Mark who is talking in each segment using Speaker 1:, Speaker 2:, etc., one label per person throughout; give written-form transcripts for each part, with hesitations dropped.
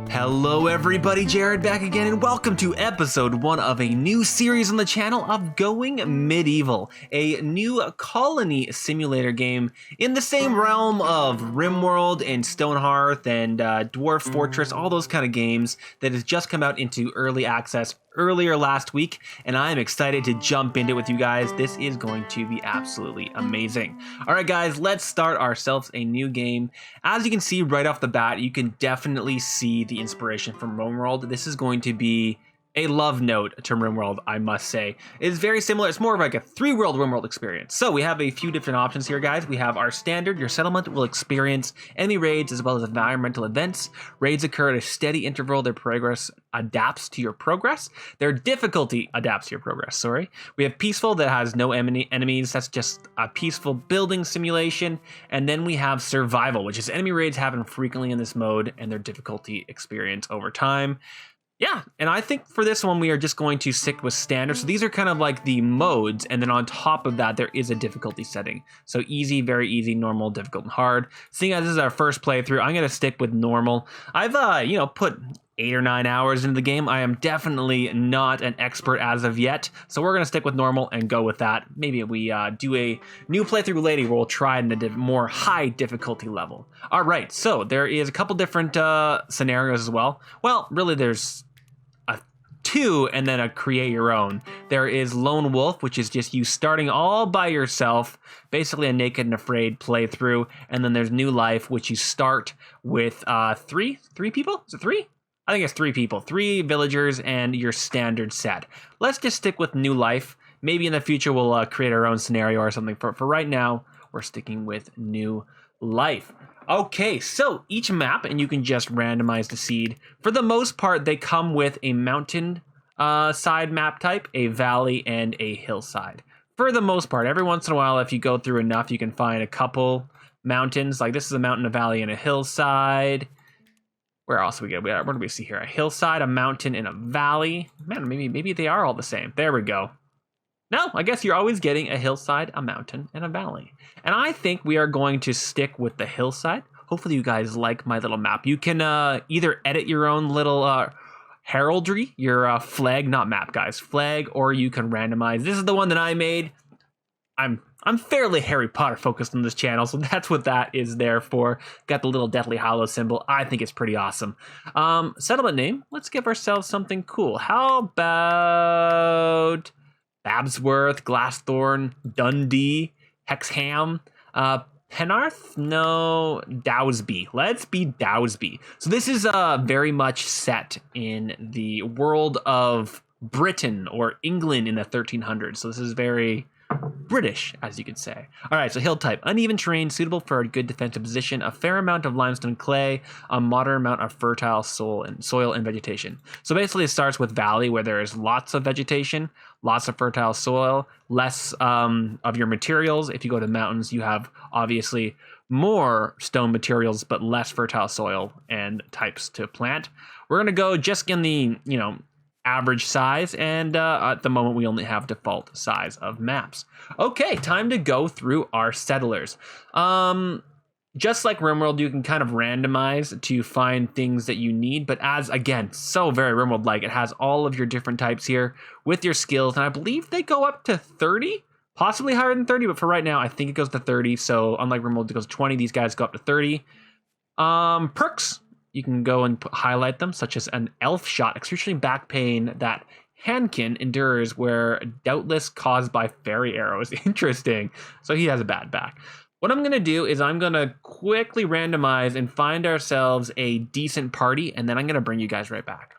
Speaker 1: Hello everybody, Jared back again, and welcome to episode 1 of a new series on the channel of Going Medieval, a new colony simulator game in the same realm of Rimworld and Stonehearth and Dwarf Fortress, all those kind of games that has just come out into early access earlier last week, and I am excited to jump into it with you guys. This is going to be absolutely amazing. Alright guys, let's start ourselves a new game. As you can see right off the bat, you can definitely see the inspiration from Rimworld. This is going to be a love note to Rimworld, I must say. It's very similar. It's more of like a 3-world Rimworld experience. So we have a few different options here, guys. We have our standard. Your settlement will experience enemy raids as well as environmental events. Raids occur at a steady interval. Their progress adapts to your progress. Their difficulty adapts to your progress, sorry. We have peaceful that has no enemies. That's just a peaceful building simulation. And then we have survival, which is enemy raids happen frequently in this mode and their difficulty experience over time. Yeah, and I think for this one, we are just going to stick with standard. So these are kind of like the modes, and then on top of that, there is a difficulty setting. So easy, very easy, normal, difficult, and hard. Seeing as this is our first playthrough, I'm going to stick with normal. I've, put 8 or 9 hours into the game. I am definitely not an expert as of yet, so we're going to stick with normal and go with that. Maybe we do a new playthrough later where we'll try it in a more high difficulty level. All right, so there is a couple different scenarios as well. Well, really, there's two and then a create your own. There is Lone Wolf, which is just you starting all by yourself, basically a naked and afraid playthrough. And then there's New Life, which you start with three people? Is it 3? I think it's 3 people, 3 villagers and your standard set. Let's just stick with New Life. Maybe in the future we'll create our own scenario or something. For right now, we're sticking with New Life. Okay, so each map, and you can just randomize the seed. For the most part, they come with a mountain side map type, a valley, and a hillside. For the most part, every once in a while, if you go through enough, you can find a couple mountains. Like this is a mountain, a valley, and a hillside. Where else do we get? What do we see here? A hillside, a mountain, and a valley. Man, maybe they are all the same. There we go. No, I guess you're always getting a hillside, a mountain, and a valley. And I think we are going to stick with the hillside. Hopefully you guys like my little map. You can either edit your own little heraldry, your flag, not map, guys, flag, or you can randomize. This is the one that I made. I'm fairly Harry Potter focused on this channel, so that's what that is there for. Got the little Deathly Hallows symbol. I think it's pretty awesome. Settlement name. Let's give ourselves something cool. How about Babsworth, Glassthorn, Dundee, Hexham, Penarth? No, Dowsby. Let's be Dowsby. So this is very much set in the world of Britain or England in the 1300s. So this is very British, as you could say. All right, so hill type, uneven terrain, suitable for a good defensive position, a fair amount of limestone clay, a moderate amount of fertile soil and vegetation. So basically it starts with valley where there is lots of vegetation, lots of fertile soil, less of your materials. If you go to mountains, you have obviously more stone materials, but less fertile soil and types to plant. We're going to go just in the, average size, and at the moment we only have default size of maps. Okay, time to go through our settlers. Just like Rimworld, you can kind of randomize to find things that you need, but as, again, so very Rimworld-like, it has all of your different types here with your skills, and I believe they go up to 30, possibly higher than 30, but for right now, I think it goes to 30, so unlike Rimworld, it goes to 20, these guys go up to 30. Perks. You can go and highlight them, such as an elf shot, excruciating back pain that Hankin endures where doubtless caused by fairy arrows. Interesting. So he has a bad back. What I'm going to do is I'm going to quickly randomize and find ourselves a decent party, and then I'm going to bring you guys right back.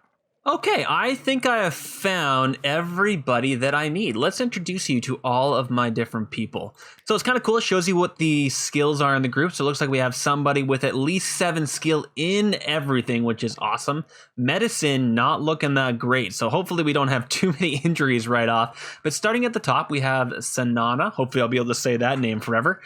Speaker 1: Okay, I think I have found everybody that I need. Let's introduce you to all of my different people. So it's kind of cool. It shows you what the skills are in the group. So it looks like we have somebody with at least 7 skill in everything, which is awesome. Medicine, not looking that great. So hopefully we don't have too many injuries right off. But starting at the top, we have Sanana. Hopefully I'll be able to say that name forever.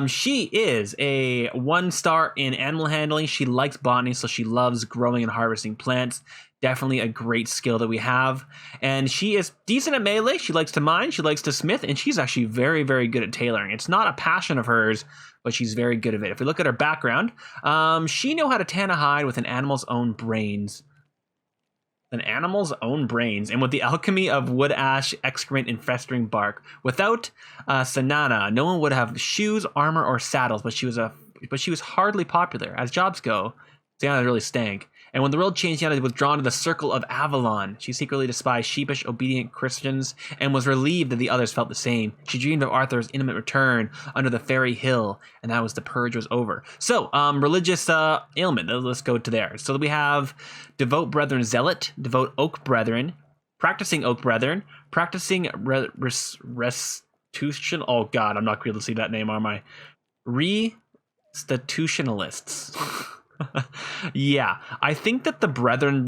Speaker 1: She is a 1-star in animal handling. She likes botany, so she loves growing and harvesting plants. Definitely a great skill that we have. And she is decent at melee. She likes to mine. She likes to smith. And she's actually very, very good at tailoring. It's not a passion of hers, but she's very good at it. If we look at her background, she know how to tan a hide with an animal's own brains. An animal's own brains, and with the alchemy of wood ash, excrement, and festering bark. Without Sanana, no one would have shoes, armor, or saddles. But she was hardly popular. As jobs go, Sanana really stank. And when the world changed, Sanana was withdrawn to the circle of Avalon. She secretly despised sheepish, obedient Christians, and was relieved that the others felt the same. She dreamed of Arthur's imminent return under the fairy hill, and that was the purge was over. So, religious ailment. Let's go to there. So we have devout brethren zealot, devout oak brethren, practicing oak brethren, practicing restitution. Oh God, I'm not able to see that name, am I? Restitutionalists. Yeah, I think that the brethren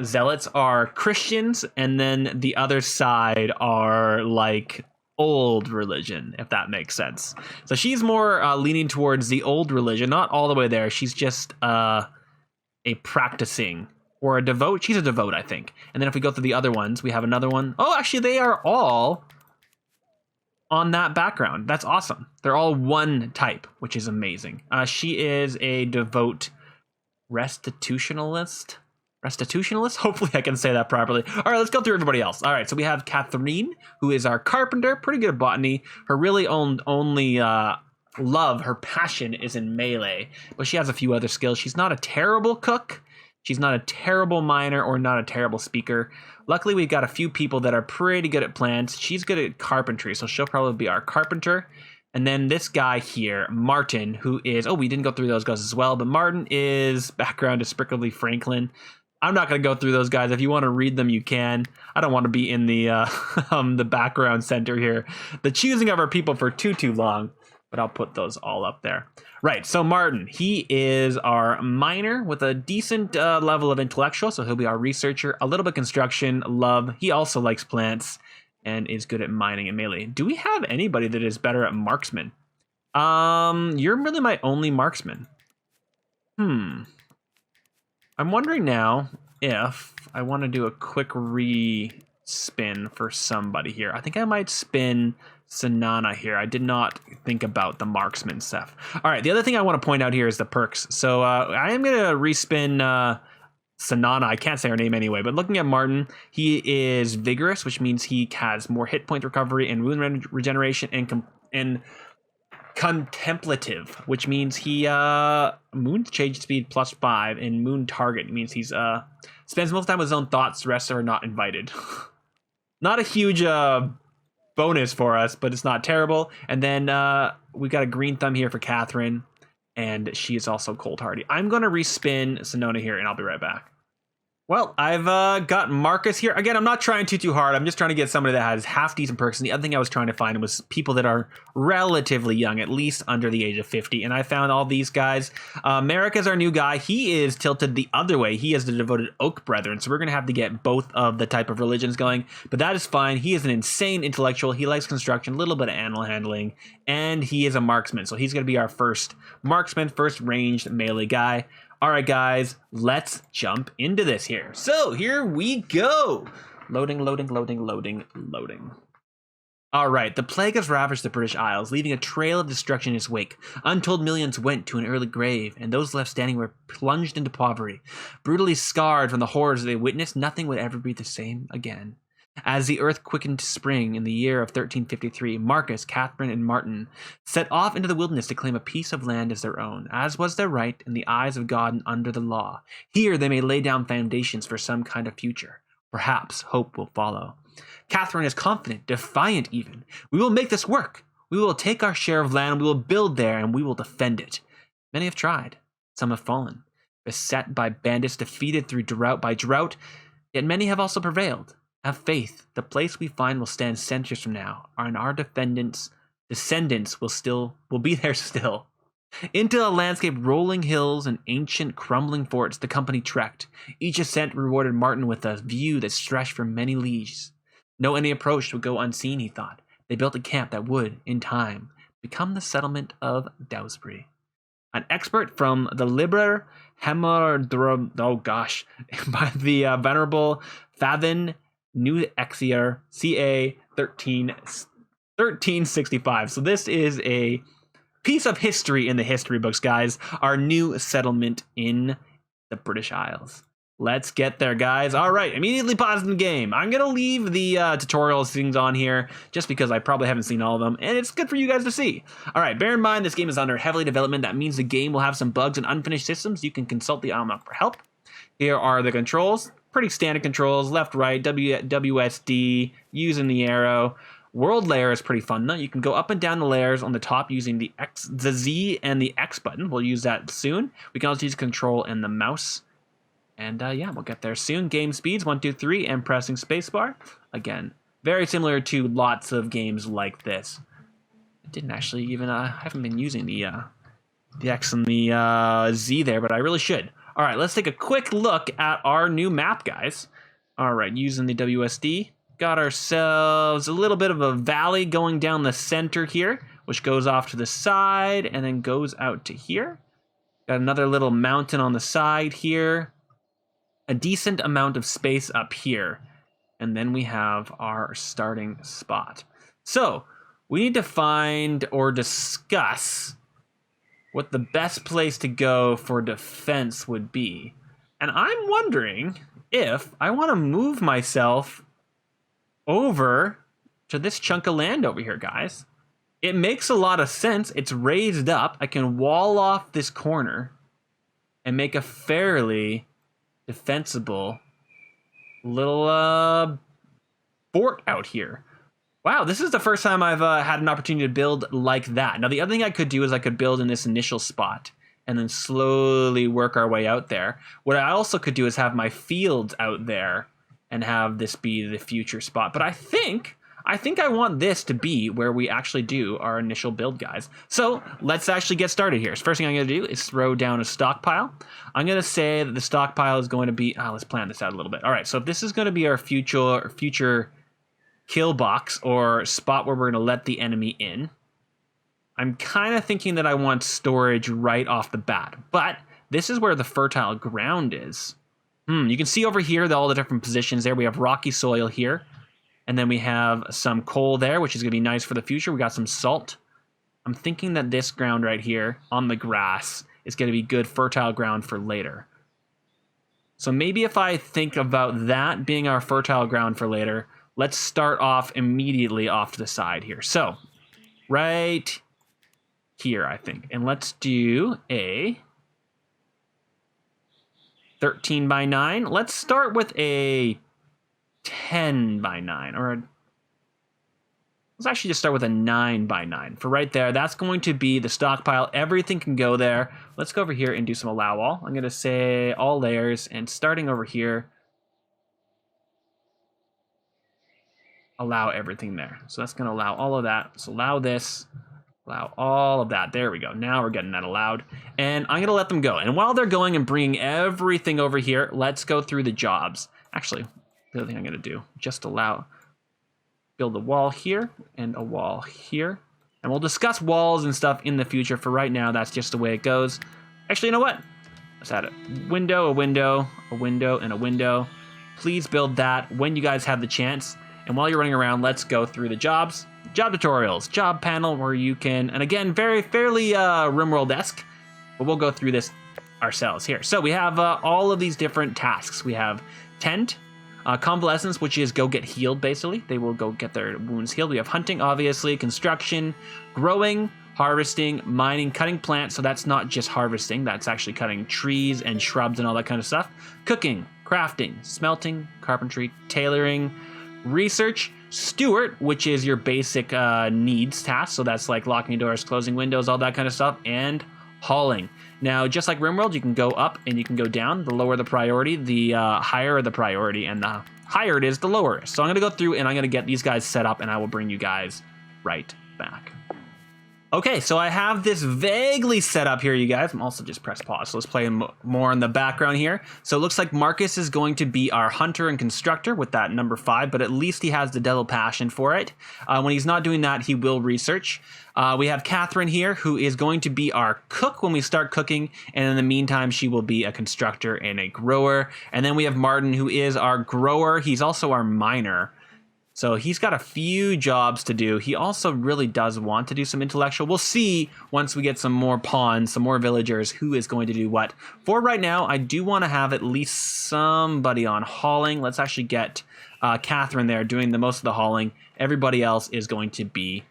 Speaker 1: zealots are Christians, and then the other side are like old religion, if that makes sense. So she's more leaning towards the old religion, not all the way there. She's just a practicing or a devote. She's a devote, I think. And then if we go through the other ones, we have another one. Oh, actually, they are all on that background. That's awesome. They're all one type, which is amazing. She is a devout restitutionalist. Hopefully I can say that properly. All right, let's go through everybody else. All right, so we have Catherine, who is our carpenter, pretty good at botany. Her really only love, her passion is in melee, but she has a few other skills. She's not a terrible cook. She's not a terrible miner or not a terrible speaker. Luckily, we've got a few people that are pretty good at plants. She's good at carpentry, so she'll probably be our carpenter. And then this guy here, Martin, who is... Oh, we didn't go through those guys as well, but Martin is background is Sprickledy Franklin. I'm not going to go through those guys. If you want to read them, you can. I don't want to be in the the background center here. The choosing of our people for too long, but I'll put those all up there. Right, so Martin, he is our miner with a decent level of intellectual, so he'll be our researcher, a little bit construction, love. He also likes plants and is good at mining and melee. Do we have anybody that is better at marksman? You're really my only marksman. I'm wondering now if I want to do a quick re-spin for somebody here. I think I might spin Sanana here. I did not think about the marksman stuff. All right, the other thing I want to point out here is the perks. So I am going to respin Sanana. I can't say her name anyway, but looking at Martin, he is vigorous, which means he has more hit point recovery and wound regeneration, and contemplative, which means he moon change speed +5, and moon target means he's spends most time with his own thoughts. The rest are not invited. Not a huge bonus for us, but it's not terrible. And then we've got a green thumb here for Catherine, and she is also cold hardy. I'm going to respin Sonona here, and I'll be right back. Well, I've got Marcus here. Again, I'm not trying too hard. I'm just trying to get somebody that has half decent perks. And the other thing I was trying to find was people that are relatively young, at least under the age of 50. And I found all these guys. Merrick is our new guy. He is tilted the other way. He is the devoted Oak Brethren. So we're going to have to get both of the type of religions going. But that is fine. He is an insane intellectual. He likes construction, a little bit of animal handling. And he is a marksman. So he's going to be our first marksman, first ranged melee guy. All right, guys, let's jump into this here. So here we go. Loading. All right, the plague has ravaged the British Isles, leaving a trail of destruction in its wake. Untold millions went to an early grave, and those left standing were plunged into poverty. Brutally scarred from the horrors they witnessed, nothing would ever be the same again. As the earth quickened to spring in the year of 1353, Marcus, Catherine, and Martin set off into the wilderness to claim a piece of land as their own, as was their right in the eyes of God and under the law. Here they may lay down foundations for some kind of future. Perhaps hope will follow. Catherine is confident, defiant even. We will make this work. We will take our share of land, we will build there, and we will defend it. Many have tried. Some have fallen. Beset by bandits, defeated through drought, yet many have also prevailed. Have faith. The place we find will stand centuries from now, and our descendants will be there still. Into the landscape, rolling hills and ancient crumbling forts, the company trekked. Each ascent rewarded Martin with a view that stretched for many leagues. No enemy approach would go unseen, he thought. They built a camp that would, in time, become the settlement of Dowsbury. an expert from the Liber Hemerdrum, oh gosh, by the Venerable Favin New Exier, CA 1365. So this is a piece of history in the history books, guys. Our new settlement in the British Isles. Let's get there, guys. All right, immediately pausing the game. I'm going to leave the tutorials things on here just because I probably haven't seen all of them, and it's good for you guys to see. All right, bear in mind this game is under heavily development. That means the game will have some bugs and unfinished systems. You can consult the almanac for help. Here are the controls. Pretty standard controls. Left, right, WSD, using the arrow. World layer is pretty fun though. You can go up and down the layers on the top using the Z and the X button. We'll use that soon. We can also use control and the mouse. And yeah, we'll get there soon. Game speeds 1, 2, 3, and pressing spacebar. Again, very similar to lots of games like this. I didn't actually even I haven't been using the X and the Z there, but I really should. All right, let's take a quick look at our new map, guys. All right, using the WSD, got ourselves a little bit of a valley going down the center here, which goes off to the side and then goes out to here. Got another little mountain on the side here. A decent amount of space up here, and then we have our starting spot. So we need to find or discuss what the best place to go for defense would be. And I'm wondering if I want to move myself over to this chunk of land over here, guys. It makes a lot of sense. It's raised up. I can wall off this corner and make a fairly defensible little fort out here. Wow, this is the first time I've had an opportunity to build like that. Now, the other thing I could do is I could build in this initial spot and then slowly work our way out there. What I also could do is have my fields out there and have this be the future spot. But I think I want this to be where we actually do our initial build, guys. So let's actually get started here. So first thing I'm going to do is throw down a stockpile. I'm going to say that the stockpile is going to be, let's plan this out a little bit. All right, so if this is going to be our future kill box or spot where we're going to let the enemy in, I'm kind of thinking that I want storage right off the bat. But this is where the fertile ground is. You can see over here all the different positions there. We have rocky soil here. And then we have some coal there, which is going to be nice for the future. We got some salt. I'm thinking that this ground right here on the grass is going to be good fertile ground for later. So maybe if I think about that being our fertile ground for later, let's start off immediately off to the side here. So right here, I think. And let's do a 13 by 9. Let's start with a 10 by 9, or let's actually just start with a 9 by 9 for right there. That's going to be the stockpile. Everything can go there. Let's go over here and do some allow all. I'm going to say all layers, and starting over here, allow everything there. So that's going to allow all of that. So allow this, allow all of that. There we go. Now we're getting that allowed, and I'm going to let them go. And while they're going and bringing everything over here, let's go through the jobs. Actually, the other thing I'm going to do, just build a wall here and a wall here. And we'll discuss walls and stuff in the future. For right now, that's just the way it goes. Actually, you know what? Let's add a window, a window, a window, and a window. Please build that when you guys have the chance. And while you're running around, let's go through the jobs. Job tutorials, job panel where you can, and again, fairly Rimworld-esque, but we'll go through this ourselves here. So we have all of these different tasks. We have tent, convalescence, which is go get healed, basically. They will go get their wounds healed. We have hunting, obviously, construction, growing, harvesting, mining, cutting plants. So that's not just harvesting. That's actually cutting trees and shrubs and all that kind of stuff. Cooking, crafting, smelting, carpentry, tailoring, research, steward, which is your basic needs task. So that's like locking doors, closing windows, all that kind of stuff, and hauling. Now, just like Rimworld, you can go up and you can go down. The lower the priority, the higher the priority, and the higher it is, the lower it is. So I'm going to go through and I'm going to get these guys set up, and I will bring you guys right back. Okay, so I have this vaguely set up here, you guys. I'm also just press pause, so let's play more in the background here. So it looks like Marcus is going to be our hunter and constructor with that number 5, but at least he has the devil passion for it. When he's not doing that, he will research. We have Catherine here, who is going to be our cook when we start cooking, and in the meantime, she will be a constructor and a grower. And then we have Martin, who is our grower. He's also our miner. So he's got a few jobs to do. He also really does want to do some intellectual. We'll see once we get some more pawns, some more villagers, who is going to do what. For right now, I do want to have at least somebody on hauling. Let's actually get Catherine there doing the most of the hauling. Everybody else is going to be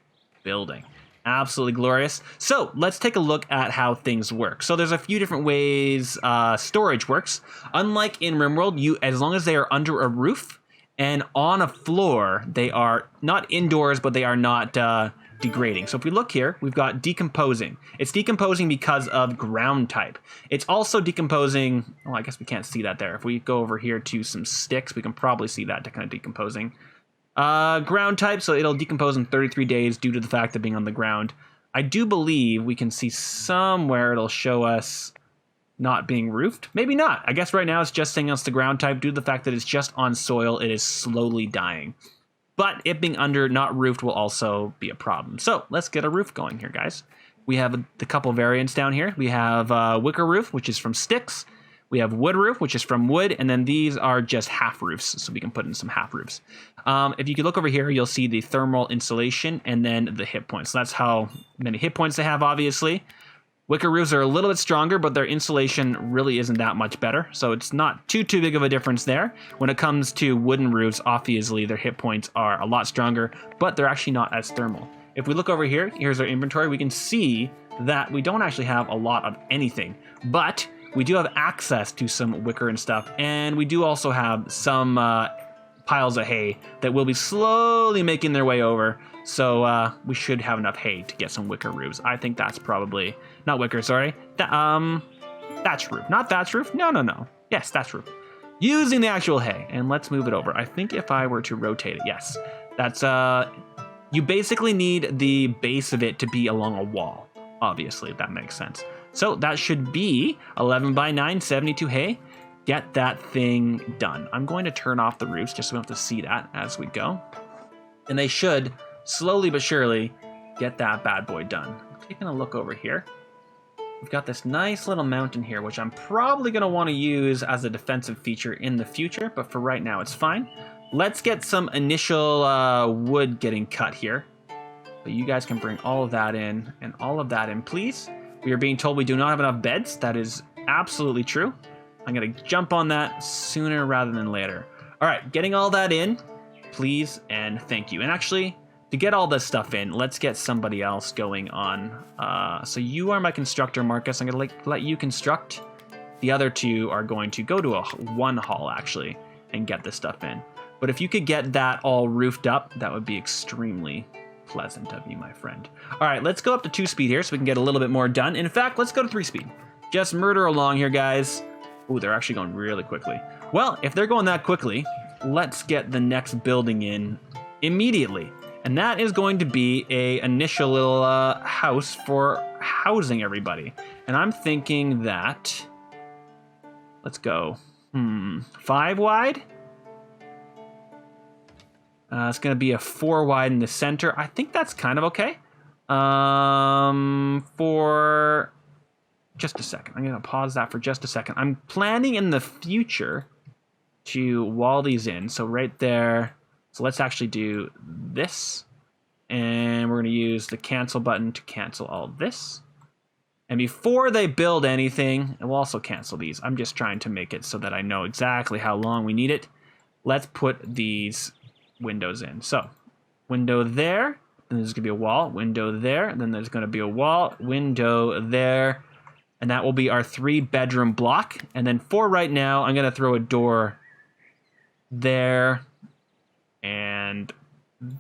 Speaker 1: building. Absolutely glorious. So let's take a look at how things work. So there's a few different ways storage works. Unlike in Rimworld, as long as they are under a roof, and on a floor, they are not indoors, but they are not degrading. So if we look here, we've got decomposing. It's decomposing because of ground type. It's also decomposing, well, I guess we can't see that there. If we go over here to some sticks, we can probably see that to kind of decomposing. Ground type, so it'll decompose in 33 days due to the fact of being on the ground. I do believe we can see somewhere it'll show us not being roofed. Maybe not. I guess right now it's just saying us the ground type due to the fact that it's just on soil. It is slowly dying. But it being under, not roofed, will also be a problem. So let's get a roof going here, guys. We have the couple variants down here. We have wicker roof, which is from sticks. We have wood roof, which is from wood. And then these are just half roofs. So we can put in some half roofs. If you could look over here, you'll see the thermal insulation and then the hit points. So that's how many hit points they have, obviously. Wicker roofs are a little bit stronger, but their insulation really isn't that much better. So it's not too big of a difference there. When it comes to wooden roofs, obviously their hit points are a lot stronger, but they're actually not as thermal. If we look over here, here's our inventory. We can see that we don't actually have a lot of anything, but we do have access to some wicker and stuff. And we do also have some piles of hay that will be slowly making their way over. So we should have enough hay to get some wicker roofs. I think that's probably, not wicker, sorry. Thatch roof, not thatch roof. No. Yes, thatch roof. Using the actual hay. And let's move it over. I think if I were to rotate it, yes. That's, you basically need the base of it to be along a wall. Obviously, if that makes sense. So that should be 11 by 9, 72 hay. Get that thing done. I'm going to turn off the roofs just so we don't have to see that as we go. And they should slowly but surely get that bad boy done. Taking a look over here. We've got this nice little mountain here, which I'm probably going to want to use as a defensive feature in the future, but for right now it's fine. Let's get some initial wood getting cut here. But you guys can bring all of that in and all of that in, please. We are being told we do not have enough beds. That is absolutely true. I'm going to jump on that sooner rather than later. All right, getting all that in, please and thank you. And actually, to get all this stuff in, let's get somebody else going on. So you are my constructor, Marcus. I'm going to let you construct. The other two are going to go to one hall, actually, and get this stuff in. But if you could get that all roofed up, that would be extremely pleasant of you, my friend. All right, let's go up to 2 speed here so we can get a little bit more done. In fact, let's go to 3 speed. Just murder along here, guys. Ooh, they're actually going really quickly. Well, if they're going that quickly, let's get the next building in immediately. And that is going to be a initial little house for housing everybody. And I'm thinking that, let's go, 5 wide? It's going to be a 4 wide in the center. I think that's kind of okay. For just a second. I'm going to pause that for just a second. I'm planning in the future to wall these in. So right there. So let's actually do this. And we're going to use the cancel button to cancel all this. And before they build anything, and we'll also cancel these. I'm just trying to make it so that I know exactly how long we need it. Let's put these windows in. So window there. Then there's going to be a wall. Window there. Then there's going to be a wall. Window there. And that will be our 3-bedroom block. And then for right now, I'm going to throw a door there and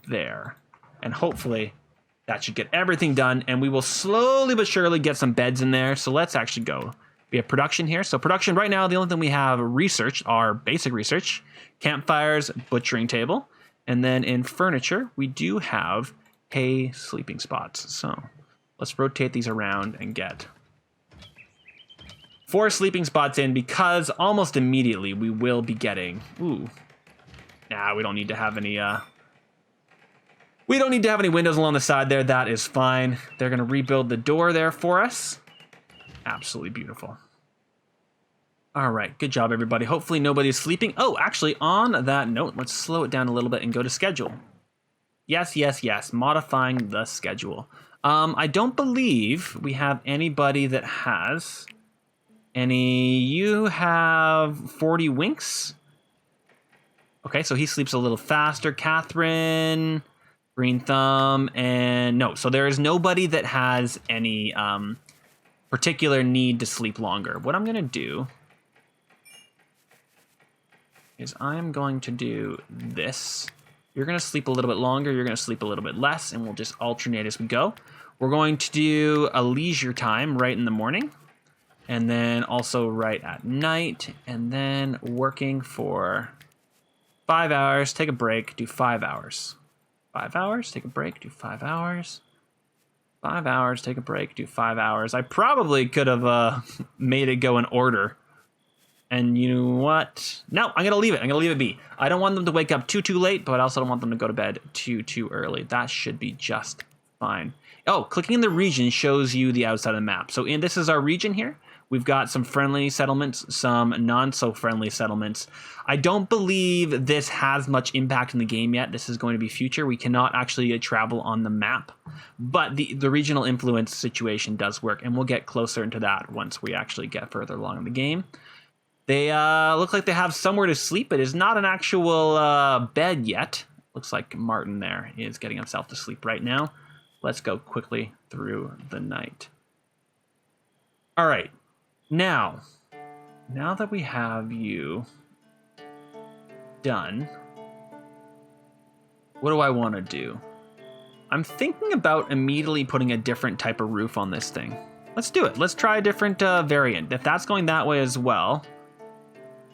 Speaker 1: there. And hopefully that should get everything done. And we will slowly but surely get some beds in there. So let's actually go. We have production here. So production right now, the only thing we have research, our basic research, campfires, butchering table. And then in furniture, we do have hay sleeping spots. So Let's rotate these around and get 4 sleeping spots in, because almost immediately we will be getting... Ooh. Nah, we don't need to have any... We don't need to have any windows along the side there. That is fine. They're going to rebuild the door there for us. Absolutely beautiful. All right, good job, everybody. Hopefully nobody's sleeping. Oh, actually, on that note, let's slow it down a little bit and go to schedule. Yes, yes, yes, modifying the schedule. I don't believe we have anybody that has any... You have 40 winks. Okay, so he sleeps a little faster. Catherine, Green Thumb, and no. So there is nobody that has any particular need to sleep longer. What I'm going to do is I'm going to do this. You're going to sleep a little bit longer, you're going to sleep a little bit less, and we'll just alternate as we go. We're going to do a leisure time right in the morning, and then also right at night, and then working for 5 hours, take a break, do 5 hours. 5 hours, take a break, do 5 hours. 5 hours, take a break, do 5 hours. I probably could have made it go in order. And you know what? No, I'm going to leave it. I'm going to leave it be. I don't want them to wake up too late, but I also don't want them to go to bed too early. That should be just fine. Oh, clicking in the region shows you the outside of the map. So this is our region here. We've got some friendly settlements, some non-so-friendly settlements. I don't believe this has much impact in the game yet. This is going to be future. We cannot actually travel on the map, but the regional influence situation does work, and we'll get closer into that once we actually get further along in the game. They look like they have somewhere to sleep. It is not an actual bed yet. Looks like Martin there is getting himself to sleep right now. Let's go quickly through the night. All right. Now that we have you done, what do I want to do? I'm thinking about immediately putting a different type of roof on this thing. Let's do it. Let's try a different variant. If that's going that way as well,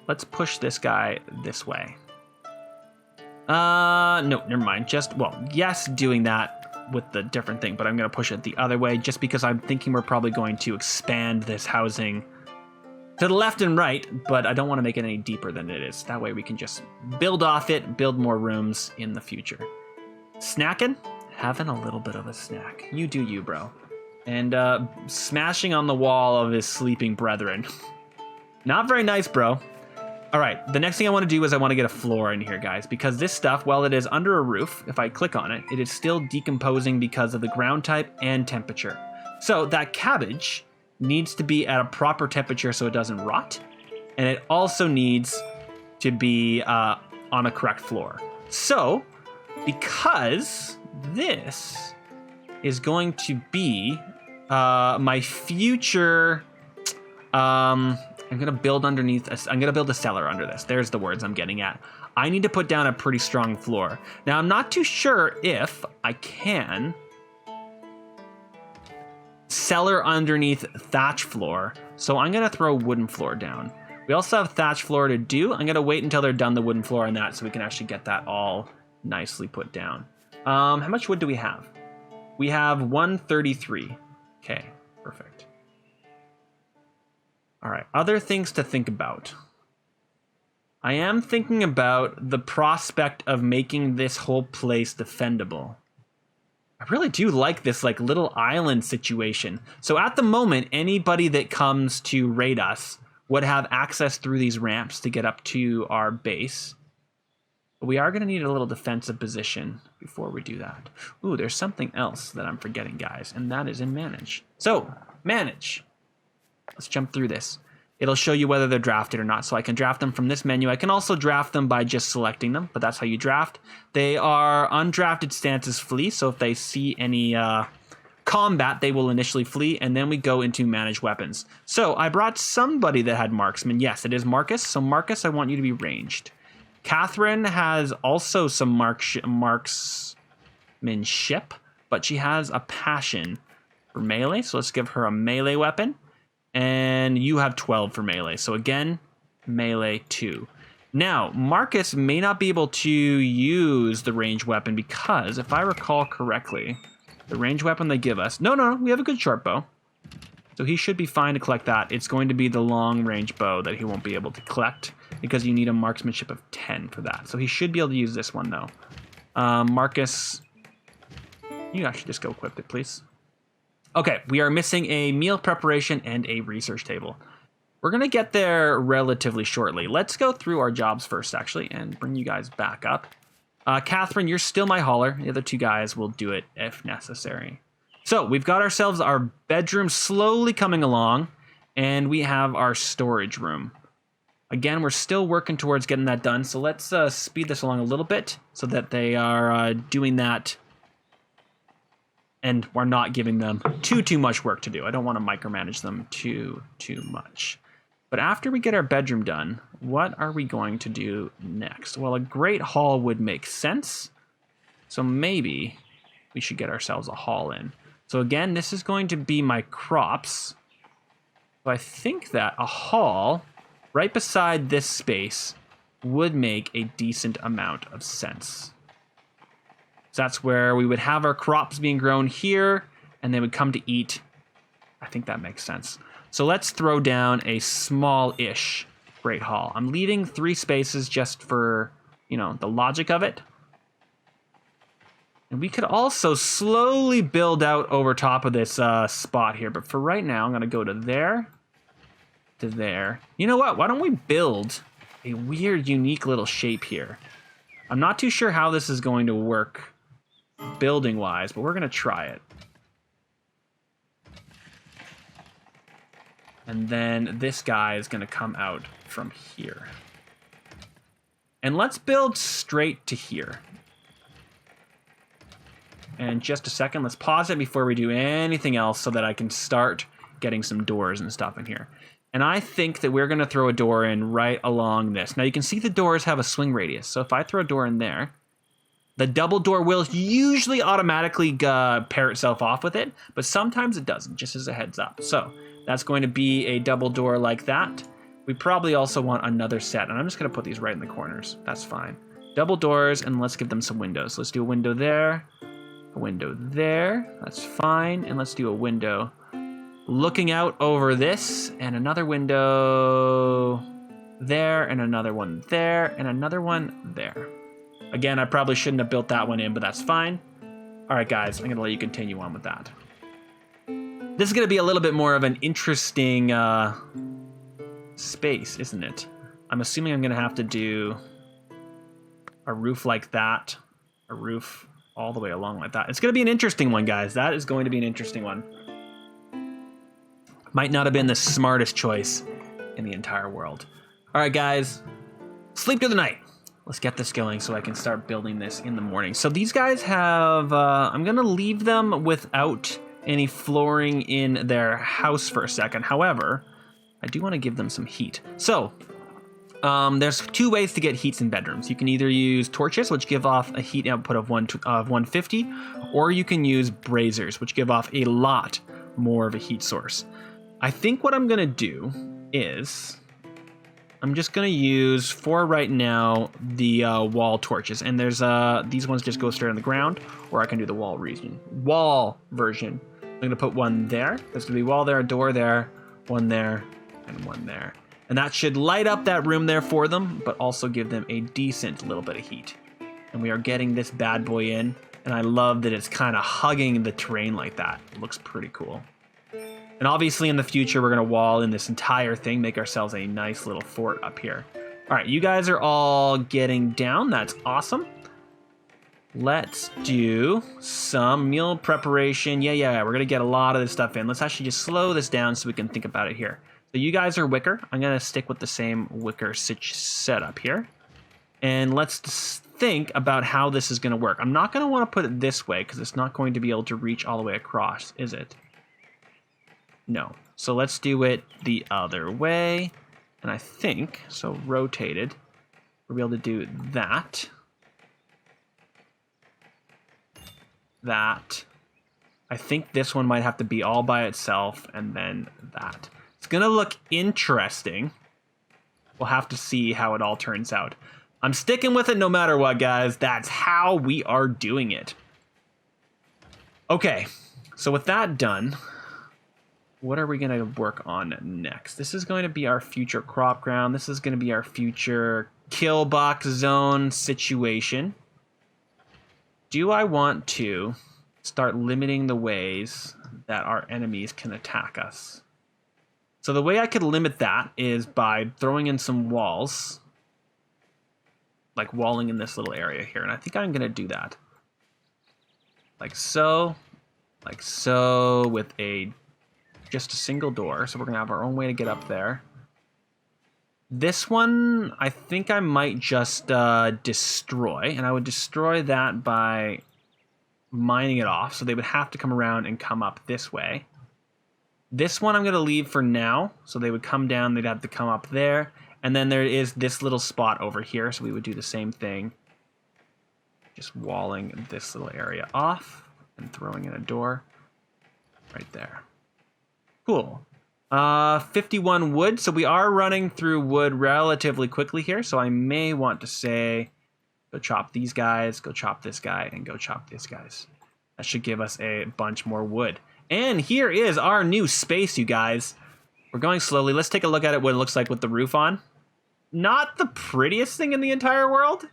Speaker 1: let's push this guy this way. No, never mind. Yes, doing that with the different thing, but I'm going to push it the other way just because I'm thinking we're probably going to expand this housing to the left and right, but I don't want to make it any deeper than it is. That way we can just build off it, build more rooms in the future. Snacking? Having a little bit of a snack. You do you, bro. And smashing on the wall of his sleeping brethren. Not very nice, bro. All right, the next thing I want to do is I want to get a floor in here, guys, because this stuff, while it is under a roof, if I click on it, it is still decomposing because of the ground type and temperature. So that cabbage needs to be at a proper temperature so it doesn't rot, and it also needs to be on a correct floor. So, because this is going to be my future... I'm going to build underneath, I'm going to build a cellar under this. There's the words I'm getting at. I need to put down a pretty strong floor. Now, I'm not too sure if I can cellar underneath thatch floor, so I'm going to throw wooden floor down. We also have thatch floor to do. I'm going to wait until they're done the wooden floor on that so we can actually get that all nicely put down. How much wood do we have? We have 133. Okay, perfect. All right, other things to think about. I am thinking about the prospect of making this whole place defendable. I really do like this little island situation. So at the moment, anybody that comes to raid us would have access through these ramps to get up to our base. But we are going to need a little defensive position before we do that. Ooh, there's something else that I'm forgetting, guys, and that is in manage. So, manage. Let's jump through this. It'll show you whether they're drafted or not. So I can draft them from this menu. I can also draft them by just selecting them, but that's how you draft. They are undrafted stances flee. So if they see any combat, they will initially flee. And then we go into manage weapons. So I brought somebody that had marksman. Yes, it is Marcus. So Marcus, I want you to be ranged. Catherine has also some marksmanship, but she has a passion for melee. So let's give her a melee weapon. And you have 12 for melee. So again, melee 2. Now, Marcus may not be able to use the ranged weapon because, if I recall correctly, The range weapon they give us. No, we have a good short bow. So he should be fine to collect that. It's going to be the long range bow that he won't be able to collect because you need a marksmanship of 10 for that. So he should be able to use this one though. Marcus, you actually just go equip it, please. Okay, we are missing a meal preparation and a research table. We're going to get there relatively shortly. Let's go through our jobs first, actually, and bring you guys back up. Catherine, you're still my hauler. The other two guys will do it if necessary. So we've got ourselves our bedroom slowly coming along, and we have our storage room. Again, we're still working towards getting that done, so let's speed this along a little bit so that they are doing that, and we're not giving them too much work to do. I don't want to micromanage them too much. But after we get our bedroom done, what are we going to do next? Well, a great hall would make sense, so maybe we should get ourselves a hall in. So again, this is going to be my crops. So I think that a hall right beside this space would make a decent amount of sense. So that's where we would have our crops being grown here, and they would come to eat. I think that makes sense. So let's throw down a small-ish great hall. I'm leaving 3 spaces just for, you know, the logic of it. And we could also slowly build out over top of this spot here. But for right now, I'm going to go to there, to there. You know what? Why don't we build a weird, unique little shape here? I'm not too sure how this is going to work building-wise, but we're going to try it. And then this guy is going to come out from here. And let's build straight to here. And just a second, let's pause it before we do anything else so that I can start getting some doors and stuff in here. And I think that we're going to throw a door in right along this. Now you can see the doors have a swing radius. So if I throw a door in there, the double door will usually automatically pair itself off with it, but sometimes it doesn't, just as a heads up. So that's going to be a double door like that. We probably also want another set, and I'm just going to put these right in the corners. That's fine. Double doors, and let's give them some windows. Let's do a window there. A window there, that's fine, and let's do a window looking out over this, and another window there, and another one there, and another one there. Again, I probably shouldn't have built that one in, but that's fine. All right, guys, I'm gonna let you continue on with that. This is gonna be a little bit more of an interesting space, isn't it? I'm assuming I'm gonna have to do a roof like that, a roof all the way along like that. It's going to be an interesting one, guys. That is going to be an interesting one. Might not have been the smartest choice in the entire world. All right, guys. Sleep through the night. Let's get this going so I can start building this in the morning. So these guys have... I'm going to leave them without any flooring in their house for a second. However, I do want to give them some heat. So... there's 2 ways to get heats in bedrooms. You can either use torches, which give off a heat output of 150, or you can use braziers, which give off a lot more of a heat source. I think what I'm going to do is I'm just going to use, for right now, the wall torches. And there's these ones just go straight on the ground, or I can do the wall version. I'm going to put one there. There's going to be a wall there, a door there, one there, and one there. And that should light up that room there for them, but also give them a decent little bit of heat. And we are getting this bad boy in, and I love that it's kind of hugging the terrain like that. It looks pretty cool. And obviously in the future, we're going to wall in this entire thing, make ourselves a nice little fort up here. All right, you guys are all getting down. That's awesome. Let's do some meal preparation. Yeah, we're going to get a lot of this stuff in. Let's actually just slow this down so we can think about it here. So you guys are wicker. I'm going to stick with the same wicker setup here. And let's think about how this is going to work. I'm not going to want to put it this way because it's not going to be able to reach all the way across, is it? No. So let's do it the other way. And I think, so rotated, we'll be able to do that. That. I think this one might have to be all by itself, and then that. It's going to look interesting. We'll have to see how it all turns out. I'm sticking with it no matter what, guys. That's how we are doing it. Okay, so with that done, what are we going to work on next? This is going to be our future crop ground. This is going to be our future kill box zone situation. Do I want to start limiting the ways that our enemies can attack us? So the way I could limit that is by throwing in some walls, like walling in this little area here. And I think I'm going to do that. Like so, with just a single door. So we're going to have our own way to get up there. This one, I think I might just destroy. And I would destroy that by mining it off. So they would have to come around and come up this way. This one I'm going to leave for now. So they would come down. They'd have to come up there. And then there is this little spot over here. So we would do the same thing. Just walling this little area off and throwing in a door right there. Cool. 51 wood. So we are running through wood relatively quickly here. So I may want to say, go chop these guys, go chop this guy, and go chop this guys. That should give us a bunch more wood. And here is our new space, you guys. We're going slowly. Let's take a look at it, what it looks like with the roof on. Not the prettiest thing in the entire world.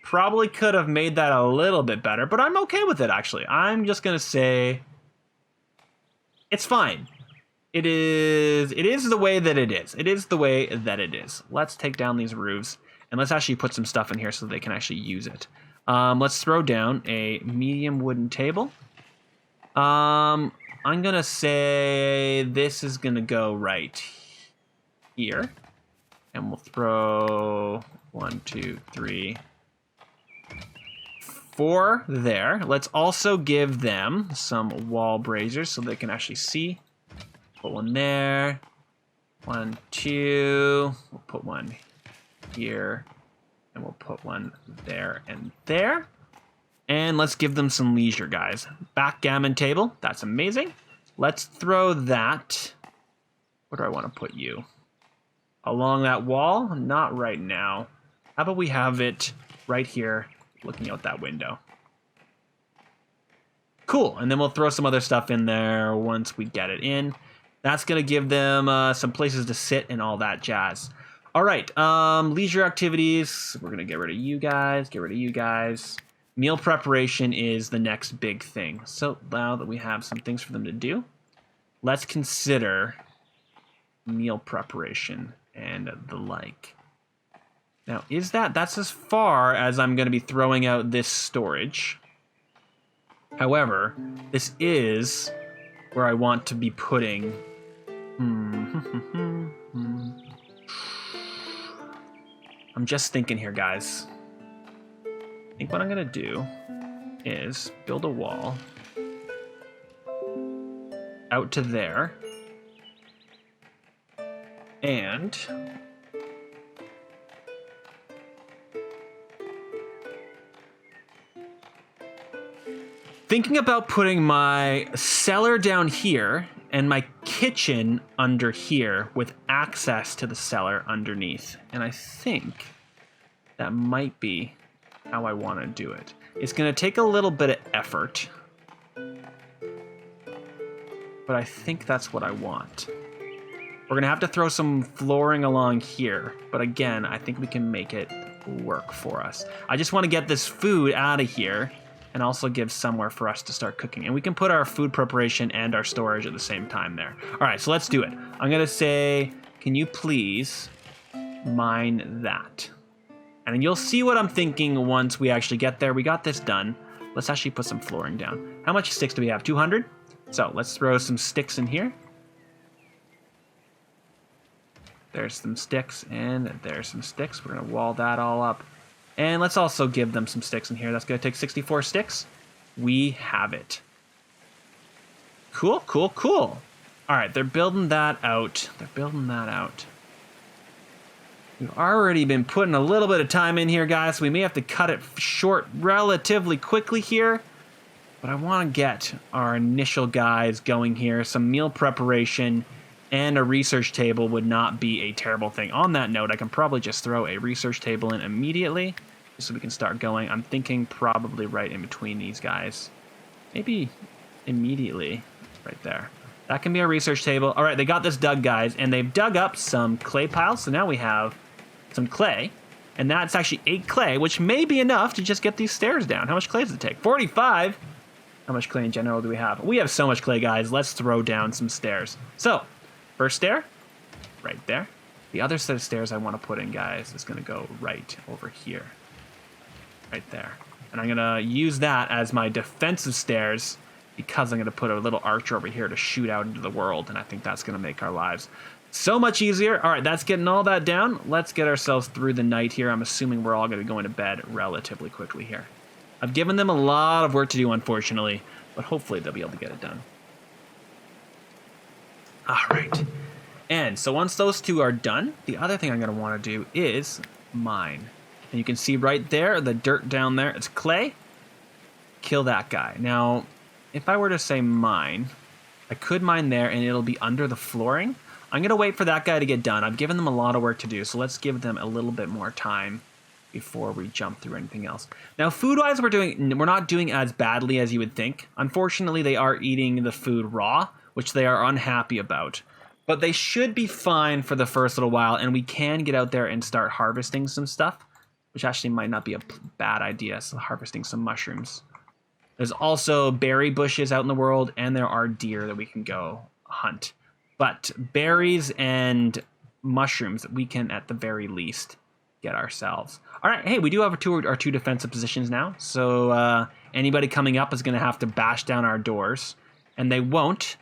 Speaker 1: Probably could have made that a little bit better, but I'm okay with it, actually. I'm just going to say it's fine. It is the way that it is. It is the way that it is. Let's take down these roofs, and let's actually put some stuff in here so they can actually use it. Let's throw down a medium wooden table. I'm going to say this is going to go right here. And we'll throw 1, 2, 3, 4 there. Let's also give them some wall braziers so they can actually see. Put one there. 1, 2. We'll put one here. And we'll put one there and there. And let's give them some leisure, guys. Backgammon table. That's amazing. Let's throw that. Where do I want to put you? Along that wall? Not right now. How about we have it right here, looking out that window? Cool. And then we'll throw some other stuff in there once we get it in. That's going to give them some places to sit and all that jazz. All right. Leisure activities. We're going to get rid of you guys. Get rid of you guys. Meal preparation is the next big thing. So now that we have some things for them to do, let's consider meal preparation and the like. Now, that's as far as I'm going to be throwing out this storage. However, this is where I want to be putting. I'm just thinking here, guys. I think what I'm going to do is build a wall out to there. And thinking about putting my cellar down here and my kitchen under here with access to the cellar underneath. And I think that might be how I want to do it. It's going to take a little bit of effort, but I think that's what I want. We're going to have to throw some flooring along here, but again, I think we can make it work for us. I just want to get this food out of here and also give somewhere for us to start cooking. And we can put our food preparation and our storage at the same time there. All right, so let's do it. I'm going to say, can you please mine that? And you'll see what I'm thinking once we actually get there. We got this done. Let's actually put some flooring down. How much sticks do we have? 200? So let's throw some sticks in here. There's some sticks, and there's some sticks. We're going to wall that all up. And let's also give them some sticks in here. That's going to take 64 sticks. We have it. Cool, cool, cool. All right, they're building that out. They're building that out. We've already been putting a little bit of time in here, guys, so we may have to cut it short relatively quickly here. But I want to get our initial guys going here. Some meal preparation and a research table would not be a terrible thing. On that note, I can probably just throw a research table in immediately. so we can start going. I'm thinking probably right in between these guys. Maybe immediately right there. That can be our research table. All right, they got this dug, guys, and they've dug up some clay piles. So now we have some clay, and that's actually 8 clay, which may be enough to just get these stairs down. How much clay does it take? 45. How much clay in general do we have? We have so much clay, guys. Let's throw down some stairs. So, first stair, right there. The other set of stairs I want to put in, guys, is going to go right over here. Right there. And I'm going to use that as my defensive stairs because I'm going to put a little archer over here to shoot out into the world, and I think that's going to make our lives so much easier. All right, that's getting all that down. Let's get ourselves through the night here. I'm assuming we're all going to be going to bed relatively quickly here. I've given them a lot of work to do, unfortunately, but hopefully they'll be able to get it done. All right. And so once those two are done, the other thing I'm going to want to do is mine. And you can see right there, the dirt down there, it's clay. Kill that guy. Now, if I were to say mine, I could mine there and it'll be under the flooring. I'm going to wait for that guy to get done. I've given them a lot of work to do, so let's give them a little bit more time before we jump through anything else. Now, food-wise, we're not doing as badly as you would think. Unfortunately, they are eating the food raw, which they are unhappy about. But they should be fine for the first little while, and we can get out there and start harvesting some stuff, which actually might not be a bad idea, so harvesting some mushrooms. There's also berry bushes out in the world, and there are deer that we can go hunt. But berries and mushrooms we can, at the very least, get ourselves. All right, hey, we do have our two defensive positions now. So anybody coming up is going to have to bash down our doors. And they won't,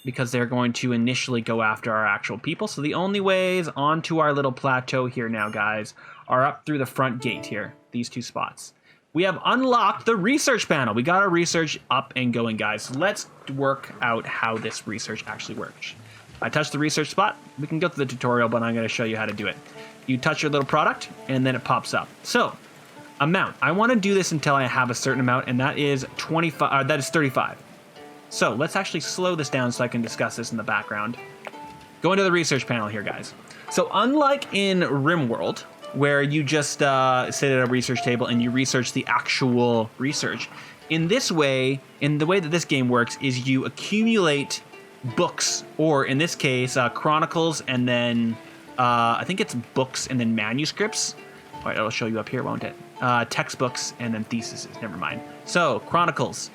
Speaker 1: because they're going to initially go after our actual people. So the only ways onto our little plateau here now, guys, are up through the front gate here, these two spots. We have unlocked the research panel. We got our research up and going, guys. So let's work out how this research actually works. I touch the research spot. We can go through the tutorial, but I'm going to show you how to do it. You touch your little product, and then it pops up. So, amount. I want to do this until I have a certain amount, and that is 25. That is 35. So let's actually slow this down so I can discuss this in the background. Go into the research panel here, guys. So unlike in Rimworld, where you just sit at a research table and you research the actual research, in the way that this game works is you accumulate books, or in this case, chronicles, and then I think it's books and then manuscripts. All right, it'll show you up here, won't it? Textbooks and then theses. Never mind. So chronicles,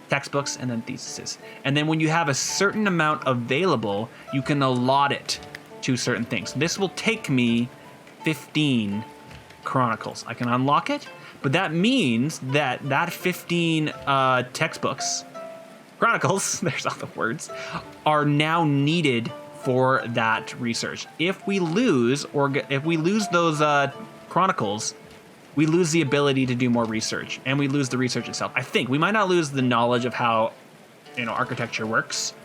Speaker 1: textbooks, and then theses. And then when you have a certain amount available, you can allot it to certain things. This will take me 15 chronicles. I can unlock it, but that means that 15 textbooks, chronicles, there's all the words, are now needed for that research. If we lose those chronicles, we lose the ability to do more research, and we lose the research itself. I think we might not lose the knowledge of how, architecture works,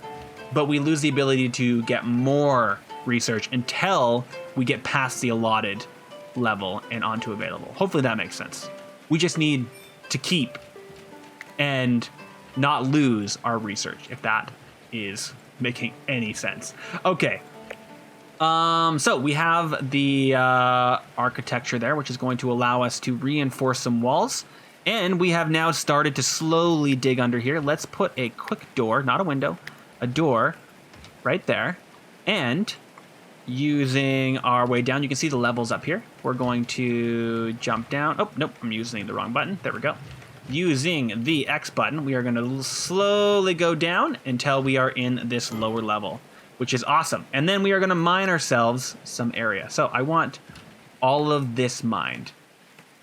Speaker 1: but we lose the ability to get more research until we get past the allotted level and onto available. Hopefully that makes sense. We just need to keep and not lose our research, if that is making any sense. Okay. So we have the architecture there, which is going to allow us to reinforce some walls. And we have now started to slowly dig under here. Let's put a quick door, not a window, a door right there. And using our way down, you can see the levels up here. We're going to jump down. Oh, nope, I'm using the wrong button. There we go. Using the X button, we are going to slowly go down until we are in this lower level, which is awesome. And then we are going to mine ourselves some area. So I want all of this mined.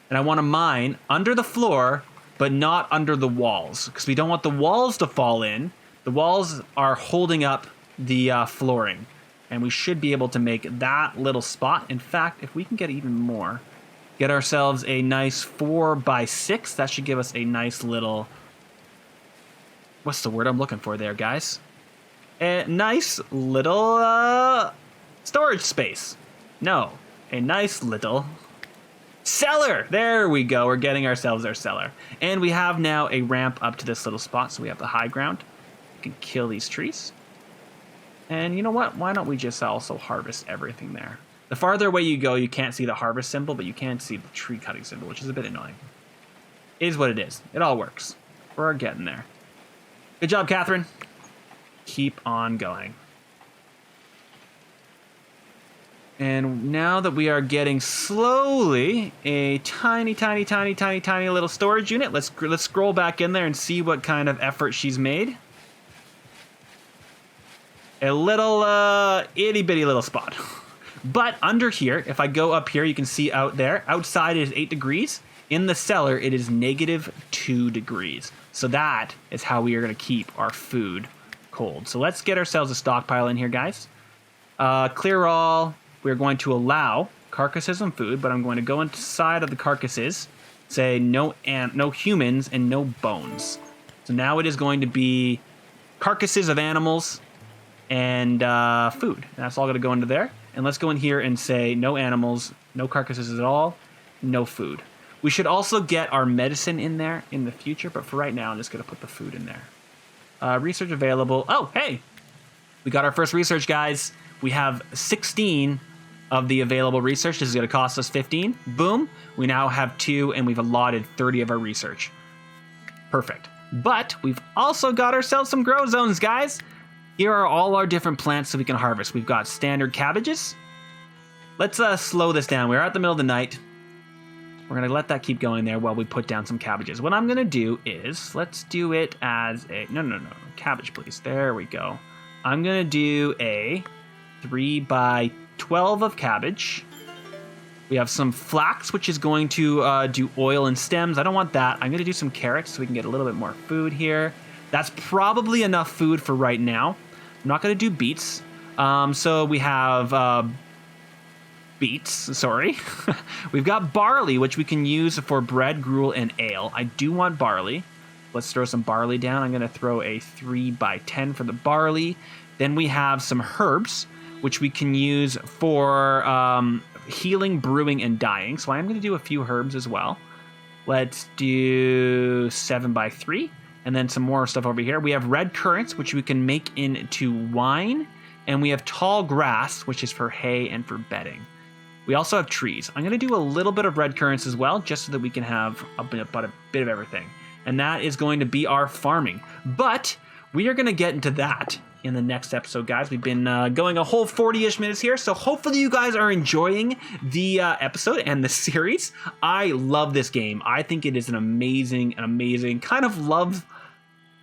Speaker 1: And I want to mine under the floor, but not under the walls, because we don't want the walls to fall in. The walls are holding up the flooring, and we should be able to make that little spot. In fact, if we can get even more, get ourselves a nice 4x6, that should give us a nice little, what's the word I'm looking for there, guys? A nice little storage space. No, a nice little cellar. There we go. We're getting ourselves our cellar. And we have now a ramp up to this little spot, so we have the high ground. We can kill these trees. And you know what? Why don't we just also harvest everything there? The farther away you go, you can't see the harvest symbol, but you can see the tree cutting symbol, which is a bit annoying. It is what it is. It all works. We're getting there. Good job, Catherine. Keep on going. And now that we are getting slowly a tiny little storage unit, let's scroll back in there and see what kind of effort she's made. A little itty bitty little spot. But under here, if I go up here, you can see out there, outside it is 8 degrees. In the cellar, it is -2 degrees. So that is how we are going to keep our food cold. So let's get ourselves a stockpile in here, guys. Clear all. We're going to allow carcasses and food, but I'm going to go inside of the carcasses, say no humans and no bones. So now it is going to be carcasses of animals and food. That's all going to go into there. And let's go in here and say no animals, no carcasses at all, no food. We should also get our medicine in there in the future, but for right now, I'm just going to put the food in there. Research available. Oh, hey, we got our first research, guys. We have 16 of the available research. This is going to cost us 15. Boom. We now have 2, and we've allotted 30 of our research. Perfect. But we've also got ourselves some grow zones, guys. Here are all our different plants that we can harvest. We've got standard cabbages. Let's slow this down. We're at the middle of the night. We're going to let that keep going there while we put down some cabbages. What I'm going to do is, let's do it as a... No. Cabbage, please. There we go. I'm going to do a 3x12 of cabbage. We have some flax, which is going to do oil and stems. I don't want that. I'm going to do some carrots so we can get a little bit more food here. That's probably enough food for right now. I'm not going to do beets. So we have beets, sorry. We've got barley, which we can use for bread, gruel, and ale. I do want barley. Let's throw some barley down. I'm going to throw a 3x10 for the barley. Then we have some herbs, which we can use for healing, brewing, and dyeing. So I am going to do a few herbs as well. Let's do 7x3. And then some more stuff over here. We have red currants, which we can make into wine. And we have tall grass, which is for hay and for bedding. We also have trees. I'm going to do a little bit of red currants as well, just so that we can have a bit of everything. And that is going to be our farming. But we are going to get into that in the next episode, guys. We've been going a whole 40-ish minutes here, so hopefully you guys are enjoying the episode and the series. I love this game. I think it is an amazing kind of love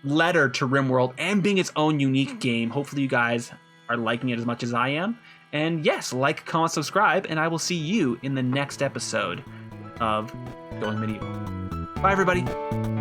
Speaker 1: letter to Rimworld and being its own unique game. Hopefully you guys are liking it as much as I am. And yes, like, comment, subscribe, and I will see you in the next episode of Going Medieval. Bye, everybody.